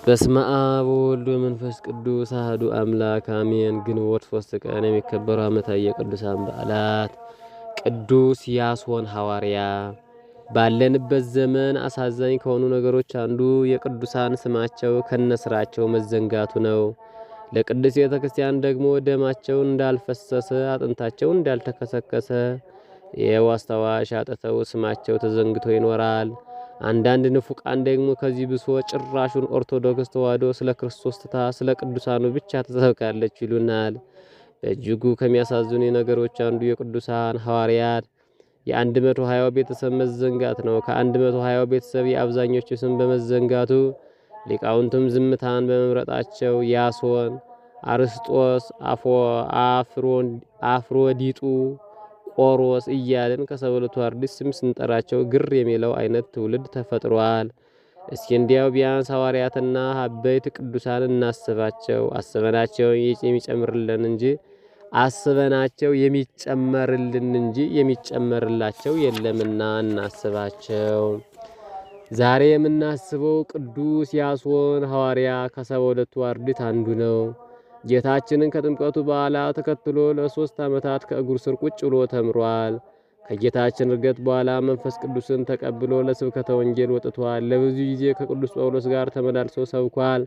በስመ አብ ወወልድ ወመንፈስ ቅዱስ አሐዱ አምላክ አሜን። ግንቦት 3 ቀን የሚከበሩ ዓመታዊ የቅዱሳን በዓላት። ቅዱስ ያሶን ሐዋርያ። ባለንበት ዘመን አሳዛኝ ከሆኑ ነገሮች አንዱ የቅዱሳን ስማቸው ከነስራቸው መዘንጋቱ ነው። ለቅዱስ ቤተ ክርስቲያን ደግሞ ደማቸው እንዳልፈሰሰ አጥንታቸው እንዳልተከሰከሰ የሕያው አስታዋሽ አጥተው ስማቸው ተዘንግቶ ይኖራል። አንዳንድ ንፉቃን ደግሞ ከዚህ ብሶ ጭራሹን ኦርቶዶክስ ተዋሕዶ ስለ ክርስቶስ ትታ ስለ ቅዱሳኑ ብቻ ትሰብካለች ይሉናል። በእጅጉ ከሚያሳዝኑ ነገሮች አንዱ የቅዱሳን ሐዋርያት የ120 ቤተሰብ መዘንጋት ነው። ከ120 ቤተሰብ የአብዛኞቹ ስም በመዘንጋቱ ሊቃውንቱም ዝምታን በመምረጣቸው ያሶን፣ አርስጦስ፣ አፍሮዲጡ፣ ቆሮስ እያልን ከ12ቱ አርድእት ስም ስንጠራቸው ግር የሚለው አይነት ትውልድ ተፈጥሯል። እስኪ እንዲያው ቢያንስ ሐዋርያትና አበይት ቅዱሳን እናስባቸው። አስበናቸው የሚጨመርልን እንጂ የሚጨመርላቸው የለምና እናስባቸው። ዛሬ የምናስበው ቅዱስ ያሶን ሐዋርያ ከ12ቱ አርድእት አንዱ ነው። ጌታችንን ከጥምቀቱ በኋላ ተከትሎ ለ3 ዓመታት ከእግሩ ስር ቁጭ ብሎ ተምሯል። ከጌታችን እርገት በኋላ መንፈስ ቅዱስን ተቀብሎ ለስብከተ ወንጌል ወጥቷል። ለብዙ ጊዜ ከቅዱስ ጳውሎስ ጋር ተመላልሶ ሰብኳል።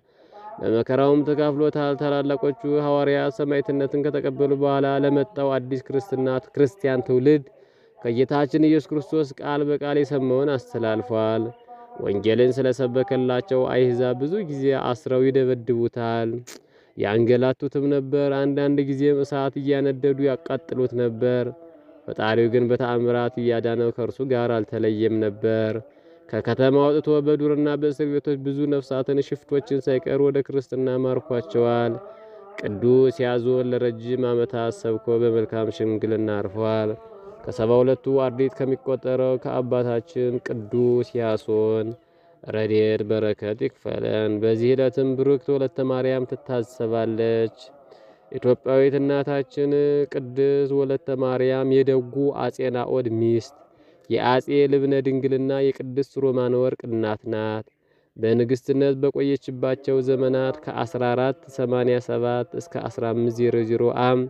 በመከራውም ተካፍሎታል። ታላላቆቹ ሐዋርያት ሰማዕትነትን ከተቀበሉ በኋላ ለመጣው አዲስ ክርስቲያን ትውልድ ከጌታችን ኢየሱስ ክርስቶስ ቃል በቃል የሰማውን አስተላልፏል። ወንጌልን ስለሰበከላቸው አሕዛብ ብዙ ጊዜ አስረው ይደበድቡታል፣ ያንገላቱትም ነበር። አንዳንድ ጊዜም እሳት እያነደዱ ያቃጥሉት ነበር። ፈጣሪው ግን በተአምራት እያዳነው ከእርሱ ጋር አልተለየም ነበር። ከከተማ አውጥቶ በዱርና በእስር ቤቶች ብዙ ነፍሳትን ሽፍቶችን ሳይቀር ወደ ክርስትና ማርኳቸዋል። ቅዱስ ያሶን ለረጅም ዓመታት ሰብኮ በመልካም ሽምግልና አርፏል። ከ72ቱ አርድእት ከሚቆጠረው ከአባታችን ቅዱስ ያሶን ረድኤት በረከት ይክፈለን። በዚህ ዕለትም ብሩክት ወለተ ማርያም ትታሰባለች። ኢትዮጵያዊት እናታችን ቅድስት ወለተ ማርያም የደጉ አጼ ናኦድ ሚስት የአጼ ልብነ ድንግልና የቅድስት ሮማን ወርቅ እናት ናት። በንግስትነት በቆየችባቸው ዘመናት ከ1487 እስከ 1500 ዓ.ም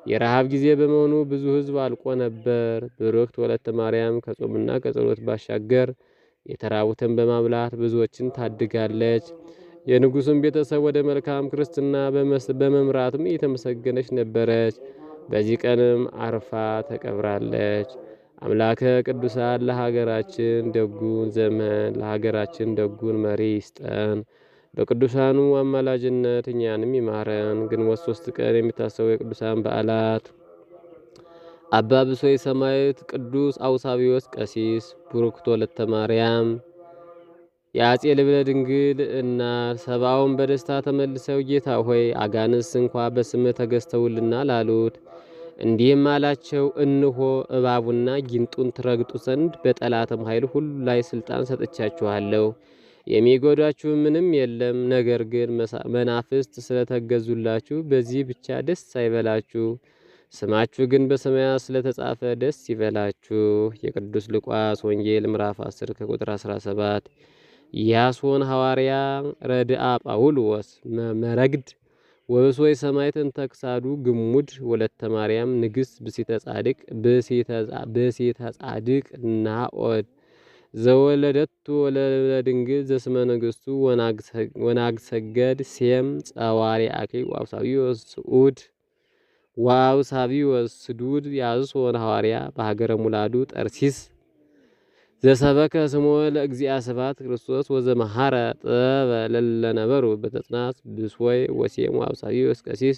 የረሃብ ጊዜ በመሆኑ ብዙ ሕዝብ አልቆ ነበር። ብሩክት ወለተ ማርያም ከጾምና ከጸሎት ባሻገር የተራቡትን በማብላት ብዙዎችን ታድጋለች። የንጉሱን ቤተሰብ ወደ መልካም ክርስትና በመምራትም የተመሰገነች ነበረች። በዚህ ቀንም አርፋ ተቀብራለች። አምላከ ቅዱሳን ለሀገራችን ደጉን ዘመን ለሀገራችን ደጉን መሪ ይስጠን። በቅዱሳኑ አማላጅነት እኛንም ይማረን። ግንቦት 3 ቀን የሚታሰቡ የቅዱሳን በዓላት አባ ብሶይ ሰማዕት፣ ቅዱስ አውሳብዮስ ቀሲስ፣ ቡርክት ወለተ ማርያም የአጼ ልብነ ድንግል እናት። ሰብአውን በደስታ ተመልሰው ጌታ ሆይ አጋንንት እንኳ በስምህ ተገዝተውልናል አሉት። እንዲህም አላቸው፣ እንሆ እባቡና ጊንጡን ትረግጡ ዘንድ በጠላትም ኃይል ሁሉ ላይ ስልጣን ሰጥቻችኋለሁ። የሚጎዳችሁ ምንም የለም። ነገር ግን መናፍስት ስለተገዙላችሁ በዚህ ብቻ ደስ አይበላችሁ። ስማችሁ ግን በሰማያት ስለተጻፈ ደስ ይበላችሁ። የቅዱስ ሉቃስ ወንጌል ምዕራፍ 10 ከቁጥር 17። ያሶን ሐዋርያ ረድአ ጳውሎስ መረግድ ወብሶይ ሰማዕትን ተክሳዱ ግሙድ ወለተ ማርያም ንግሥት ብእሲተ ጻድቅ ናኦድ ዘወለደቱ ለድንግል ዘስመ ነገሥቱ ወናግሰገድ ሴም ጸዋሪ አክሊል ወአውሳብዮስ ስዱድ ያሶን ሐዋርያ በሀገረ ሙላዱ ጠርሲስ ዘሰበከ ስሞ ለእግዚአ ስብሐት ክርስቶስ ወዘመሐረ ጥበበ ለለነበሩ በተጽናት ብሶይ ወሴም ወአውሳብዮስ ቀሲስ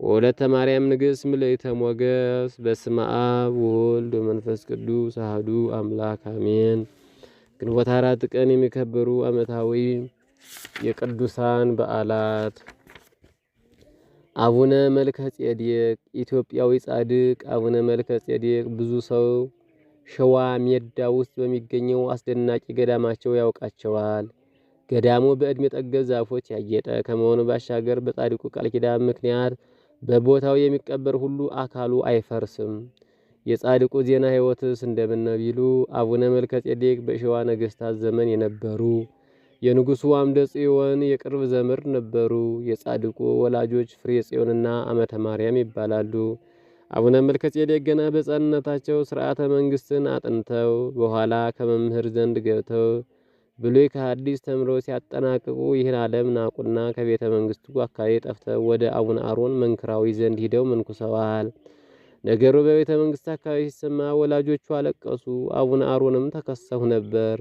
ወለተ ማርያም ንግሥት ምልዕተ ሞገስ። በስመ አብ ወወልድ ወመንፈስ ቅዱስ አሐዱ አምላክ አሜን። ግንቦት 4 ቀን የሚከበሩ ዓመታዊ የቅዱሳን በዓላት አቡነ መልከ ጼዴቅ ኢትዮጵያዊ ጻድቅ። አቡነ መልከ ጼዴቅ ብዙ ሰው ሸዋ ሜዳ ውስጥ በሚገኘው አስደናቂ ገዳማቸው ያውቃቸዋል። ገዳሙ በዕድሜ ጠገብ ዛፎች ያጌጠ ከመሆኑ ባሻገር በጻድቁ ቃል ኪዳን ምክንያት በቦታው የሚቀበር ሁሉ አካሉ አይፈርስም። የጻድቁ ዜና ሕይወትስ እንደምን ነው ቢሉ አቡነ መልከ ጼዴቅ በሸዋ ነገሥታት ዘመን የነበሩ የንጉሡ አምደ ጽዮን የቅርብ ዘመድ ነበሩ። የጻድቁ ወላጆች ፍሬ ጽዮንና አመተ ማርያም ይባላሉ። አቡነ መልከ ጼዴቅ ገና በሕፃንነታቸው ሥርዓተ መንግሥትን አጥንተው በኋላ ከመምህር ዘንድ ገብተው ብሉይ ከሐዲስ ተምረው ሲያጠናቅቁ ይህን ዓለም ናቁና ከቤተ መንግሥቱ አካባቢ ጠፍተው ወደ አቡነ አሮን መንክራዊ ዘንድ ሂደው መንኩሰዋል። ነገሩ በቤተ መንግሥት አካባቢ ሲሰማ ወላጆቹ አለቀሱ። አቡነ አሮንም ተከሰው ነበር።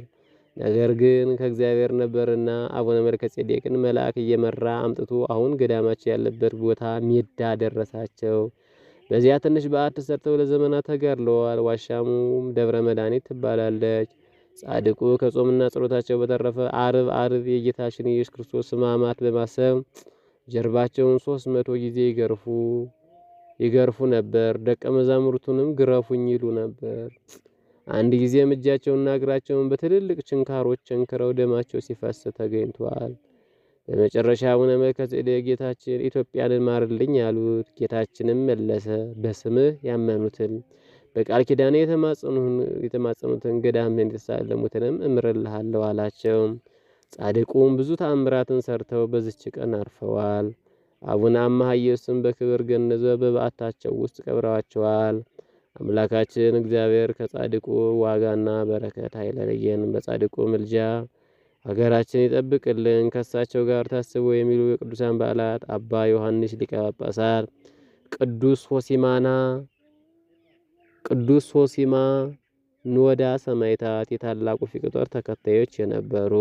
ነገር ግን ከእግዚአብሔር ነበርና አቡነ መልከ ጼዴቅን መልአክ እየመራ አምጥቶ አሁን ገዳማቸው ያለበት ቦታ ሜዳ ደረሳቸው። በዚያ ትንሽ በዓት ተሰርተው ለዘመናት ተጋድለዋል። ዋሻሙም ደብረ መድኃኒት ትባላለች። ጻድቁ ከጾምና ጸሎታቸው በተረፈ አርብ የጌታችን ኢየሱስ ክርስቶስ ሕማማት በማሰብ ጀርባቸውን 300 ጊዜ ይገርፉ ነበር። ደቀ መዛሙርቱንም ግረፉኝ ይሉ ነበር። አንድ ጊዜም እጃቸውንና እግራቸውን በትልልቅ ችንካሮች ቸንክረው ደማቸው ሲፈስ ተገኝቷል። በመጨረሻ አቡነ መልከ ጼዴቅ ጌታችን ኢትዮጵያን ማርልኝ ያሉት፣ ጌታችንም መለሰ በስምህ ያመኑትን በቃል ኪዳኔ የተማጸኑትን ገዳምህን የተሳለሙትንም እምርልሃለሁ አላቸው። ጻድቁም ብዙ ተአምራትን ሰርተው በዚች ቀን አርፈዋል። አቡነ አምሃ ኢየሱስም በክብር ገንዘው በበዓታቸው ውስጥ ቀብረዋቸዋል። አምላካችን እግዚአብሔር ከጻድቁ ዋጋና በረከት አይለየን። በጻድቁ ምልጃ ሀገራችን ይጠብቅልን። ከእሳቸው ጋር ታስበው የሚሉ የቅዱሳን በዓላት አባ ዮሐንስ ሊቀ ጳጳሳት፣ ቅዱስ ሶሲማ ኖዳ ሰማዕታት፣ የታላቁ ፊቅጦር ተከታዮች የነበሩ።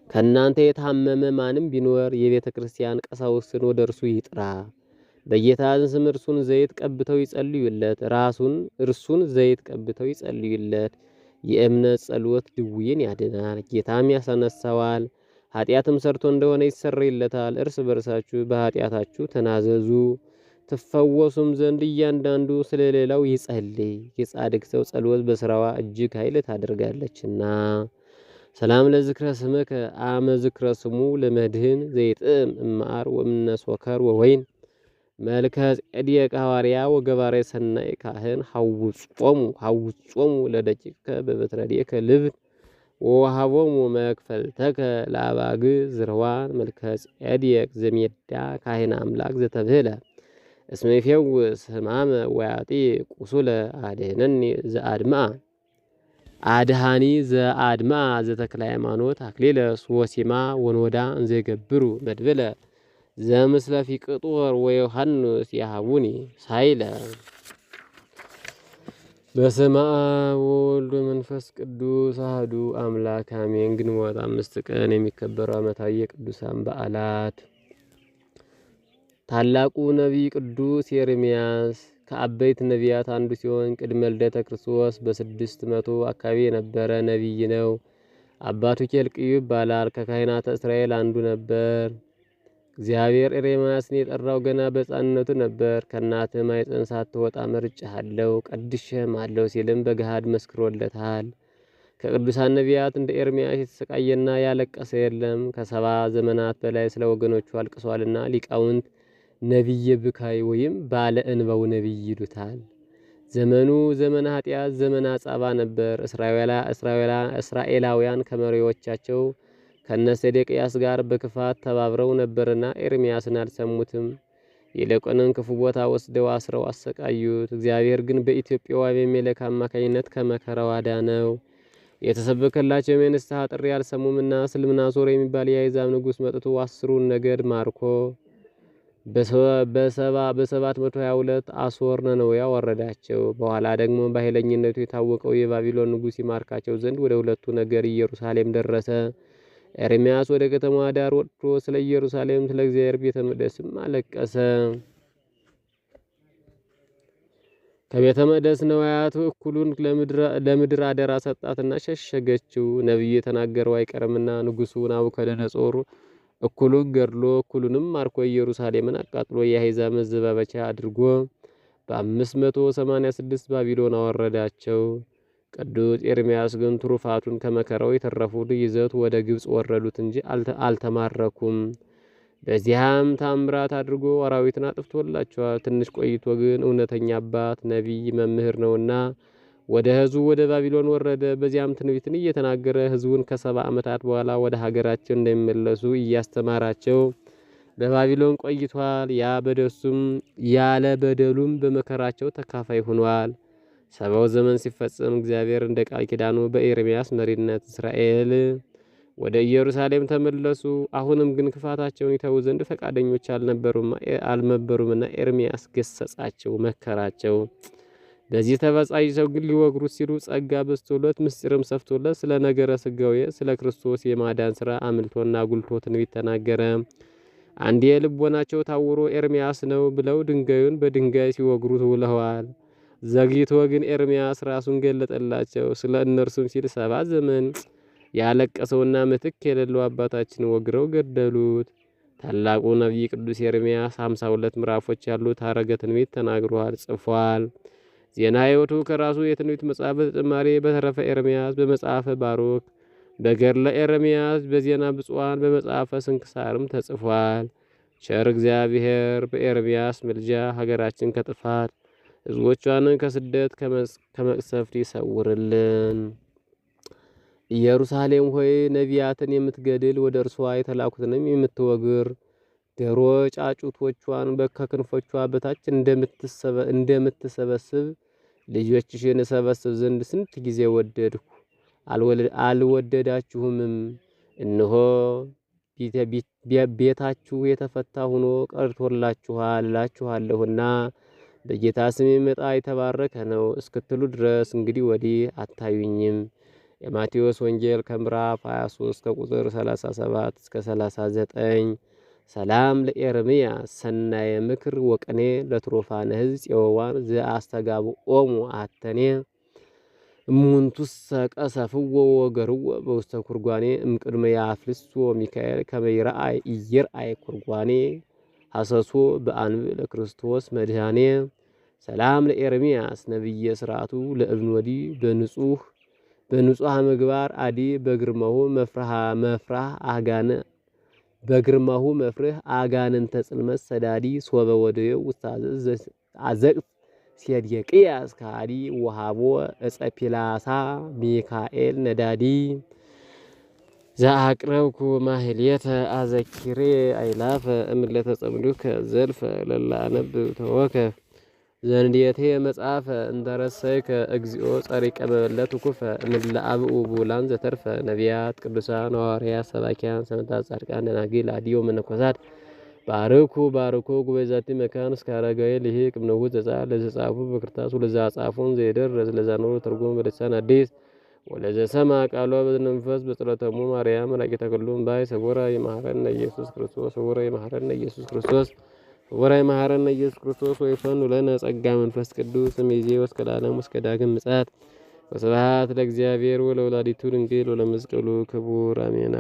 ከእናንተ የታመመ ማንም ቢኖር የቤተ ክርስቲያን ቀሳውስትን ወደ እርሱ ይጥራ። በጌታ ስም እርሱን ዘይት ቀብተው ይጸልዩለት። እርሱን ዘይት ቀብተው ይጸልዩለት። የእምነት ጸሎት ድውይን ያድናል፣ ጌታም ያሳነሳዋል። ኃጢአትም ሰርቶ እንደሆነ ይሰረይለታል። እርስ በርሳችሁ በኃጢአታችሁ ተናዘዙ ትፈወሱም ዘንድ እያንዳንዱ ስለሌላው ይጸልይ። የጻድቅ ሰው ጸሎት በስራዋ እጅግ ኃይል ታደርጋለችና። ሰላም ለዝክረ ስምከ አመ ዝክረ ስሙ ለመድህን ዘይጥም እማር ወምነሶከር ወወይን መልከ ጼዴቅ ሐዋርያ ወገባሬ ሰናይ ካህን ሐውጾሙ ለደቂቅከ በበትረዲከ ልብን ወሃቦሙ መክፈልተከ ለአባግ ዝርዋን መልከ ጼዴቅ ዘሜዳ ካህን አምላክ ዘተብህለ እስመ ይፌውስ ሕማመ ወያጢ ቁሱለ አድሃኒ ዘአድማ ዘተክለ ሃይማኖት አክሊለ ሶሲማ ወንወዳ እንዘይገብሩ መድብለ ዘምስለ ፊቅጦር ወዮሐንስ ያሃቡኒ ሳይለ። በስመ አብ ወወልድ ወመንፈስ ቅዱስ አሐዱ አምላክ አሜን። ግንቦት 5 ቀን የሚከበሩ ዓመታዊ የቅዱሳን በዓላት ታላቁ ነቢይ ቅዱስ ኤርምያስ ከአበይት ነቢያት አንዱ ሲሆን ቅድመ ልደተ ክርስቶስ በ600 አካባቢ የነበረ ነቢይ ነው። አባቱ ኬልቅዩ ይባላል። ከካህናተ እስራኤል አንዱ ነበር። እግዚአብሔር ኤርምያስን የጠራው ገና በሕፃንነቱ ነበር። ከእናትህ ማኅፀን ሳትወጣ መርጬሃለሁ ቀድሼህማለሁ ሲልም በገሃድ መስክሮለታል። ከቅዱሳን ነቢያት እንደ ኤርምያስ የተሰቃየና ያለቀሰ የለም። ከ70 ዘመናት በላይ ስለ ወገኖቹ አልቅሷልና ሊቃውንት ነቢየ ብካይ ወይም ባለ እንባው ነቢይ ይሉታል። ዘመኑ ዘመነ ኃጢአት ዘመነ አጻባ ነበር። እስራኤላውያን ከመሪዎቻቸው ከነሴዴቅያስ ጋር በክፋት ተባብረው ነበርና ኤርምያስን አልሰሙትም። ይልቁንም ክፉ ቦታ ወስደው አስረው አሰቃዩት። እግዚአብሔር ግን በኢትዮጵያው አቤሜሌክ አማካኝነት ከመከራው አዳነው። የተሰበከላቸው የንስሐ ጥሪ አልሰሙምና ስልምናሶር የሚባል የአሕዛብ ንጉሥ መጥቶ 10ሩን ነገድ ማርኮ በ722 አሶር ነነዌ ያወረዳቸው። በኋላ ደግሞ በኃይለኝነቱ የታወቀው የባቢሎን ንጉሥ ይማርካቸው ዘንድ ወደ ሁለቱ ነገር ኢየሩሳሌም ደረሰ። ኤርምያስ ወደ ከተማዋ ዳር ወጥቶ ስለ ኢየሩሳሌም ስለ እግዚአብሔር ቤተ መቅደስም አለቀሰ። ከቤተ መቅደስ ነዋያቱ እኩሉን ለምድር አደራ ሰጣትና ሸሸገችው። ነቢዩ የተናገረው አይቀርምና ንጉሡ ናቡከደነጾር እኩሉን ገድሎ እኩሉንም ማርኮ ኢየሩሳሌምን አቃጥሎ የአሕዛብ መዘባበቻ አድርጎ በ586 ባቢሎን አወረዳቸው። ቅዱስ ኤርምያስ ግን ትሩፋቱን ከመከራው የተረፉት ይዘት ወደ ግብፅ ወረዱት እንጂ አልተማረኩም። በዚያም ታምራት አድርጎ አራዊትን አጥፍቶላቸዋል። ትንሽ ቆይቶ ግን እውነተኛ አባት ነቢይ መምህር ነውና ወደ ሕዝቡ ወደ ባቢሎን ወረደ። በዚያም ትንቢትን እየተናገረ ሕዝቡን ከ70 ዓመታት በኋላ ወደ ሀገራቸው እንደሚመለሱ እያስተማራቸው በባቢሎን ቆይቷል። ያለ በደሉም በመከራቸው ተካፋይ ሆኗል። 70 ዘመን ሲፈጸም እግዚአብሔር እንደ ቃል ኪዳኑ በኤርምያስ መሪነት እስራኤል ወደ ኢየሩሳሌም ተመለሱ። አሁንም ግን ክፋታቸውን ይተዉ ዘንድ ፈቃደኞች አልነበሩምና ኤርምያስ ገሰጻቸው፣ መከራቸው። በዚህ ተበሳጭተው ግን ሊወግሩት ሲሉ ጸጋ በዝቶለት ምስጢርም ሰፍቶለት ስለ ነገረ ሥጋዌ ስለ ክርስቶስ የማዳን ሥራ አምልቶና ጉልቶ ትንቢት ተናገረ። አንዴ ልቦናቸው ታውሮ ኤርምያስ ነው ብለው ድንጋዩን በድንጋይ ሲወግሩት ውለዋል። ዘግይቶ ግን ኤርምያስ ራሱን ገለጠላቸው። ስለ እነርሱም ሲል 70 ዘመን ያለቀሰውና ምትክ የሌለው አባታችን ወግረው ገደሉት። ታላቁ ነቢይ ቅዱስ ኤርምያስ 52 ምዕራፎች ያሉት ሐረገ ትንቢት ተናግሯል፣ ጽፏል። ዜና ሕይወቱ ከራሱ የትንቢት መጽሐፍ በተጨማሪ በተረፈ ኤርምያስ፣ በመጽሐፈ ባሮክ፣ በገድለ ኤርምያስ፣ በዜና ብፁዓን፣ በመጽሐፈ ስንክሳርም ተጽፏል። ቸር እግዚአብሔር በኤርምያስ ምልጃ ሀገራችን ከጥፋት ሕዝቦቿን ከስደት ከመቅሰፍት ይሰውርልን። ኢየሩሳሌም ሆይ ነቢያትን የምትገድል ወደ እርሷ የተላኩትንም የምትወግር ዶሮ ጫጩቶቿን ከክንፎቿ በታች እንደምትሰበስብ ልጆችሽን እሰበስብ ዘንድ ስንት ጊዜ ወደድኩ፣ አልወደዳችሁምም። እነሆ ቤታችሁ የተፈታ ሆኖ ቀርቶላችኋል እላችኋለሁና በጌታ ስም የመጣ የተባረከ ነው እስክትሉ ድረስ እንግዲህ ወዲህ አታዩኝም። የማቴዎስ ወንጌል ከምዕራፍ 23 ከቁጥር 37 እስከ 39። ሰላም ለኤርምያስ ሰናየ ምክር ወቀኔ ለትሮፋነ ሕዝብ የወዋን ዘአስተጋብኦሙ አተኔ እሙንቱሰ ቀሰፍዎ ወገርዎ በውስተ ኩርጓኔ እምቅድመ ያፍልሶ ሚካኤል ከመ ይርአይ ኢይርአይ ኩርጓኔ ሐሰሶ በአንብ ለክርስቶስ መድኃኔ። ሰላም ለኤርምያስ ነቢየ ስርዓቱ ለእብን ወዲ በንጹህ ምግባር አዲ በግርማሁ መፍርህ አጋንን ተጽልመት ሰዳዲ ሶበ ወደየ ውስታዘዝ አዘቅት ሴዴቅያስ ካዲ ወሃቦ እጸ ፒላሳ ሚካኤል ነዳዲ ዘአቅረብኩ ማህሌተ አዘኪሬ አይላፈ እምለተ ጸምዱከ ዘልፈ ለላነብ ተወከፍ ዘንዴቴ መጽሐፈ እንተረሰይከ እግዚኦ ጸሪቀ መበለት ኩፈ እምለ አብኡ ቡላን ዘተርፈ ነቢያት ቅዱሳን ሐዋርያት ሰባኪያን ሰማዕታት ጻድቃን ደናግል አድዮ መነኮሳት ባርኩ ጉባኤ ዛቲ መካን እስከ አረጋዊ ልሂቅ እምነሁ ዘጻፍ ለዘጻፉ በክርታሱ ለዘጻፉን ዘይደርስ ለዛኖሩ ትርጉም በልሳን አዲስ ወለዘሰማ ቃሉ በመንፈስ በጸሎተሙ ማርያም መላእክተ ኩሉም ባይ ሰቦራ ይማረነ ኢየሱስ ክርስቶስ ወራይ መሐረነ ኢየሱስ ክርስቶስ ወይፈኑ ለነ ጸጋ መንፈስ ቅዱስ እምይእዜሰ ወእስከ ለዓለሙ እስከ ዳግም ምጽአት። ወስብሐት ለእግዚአብሔር ወለወላዲቱ ድንግል ወለመስቀሉ ክቡር አሜን።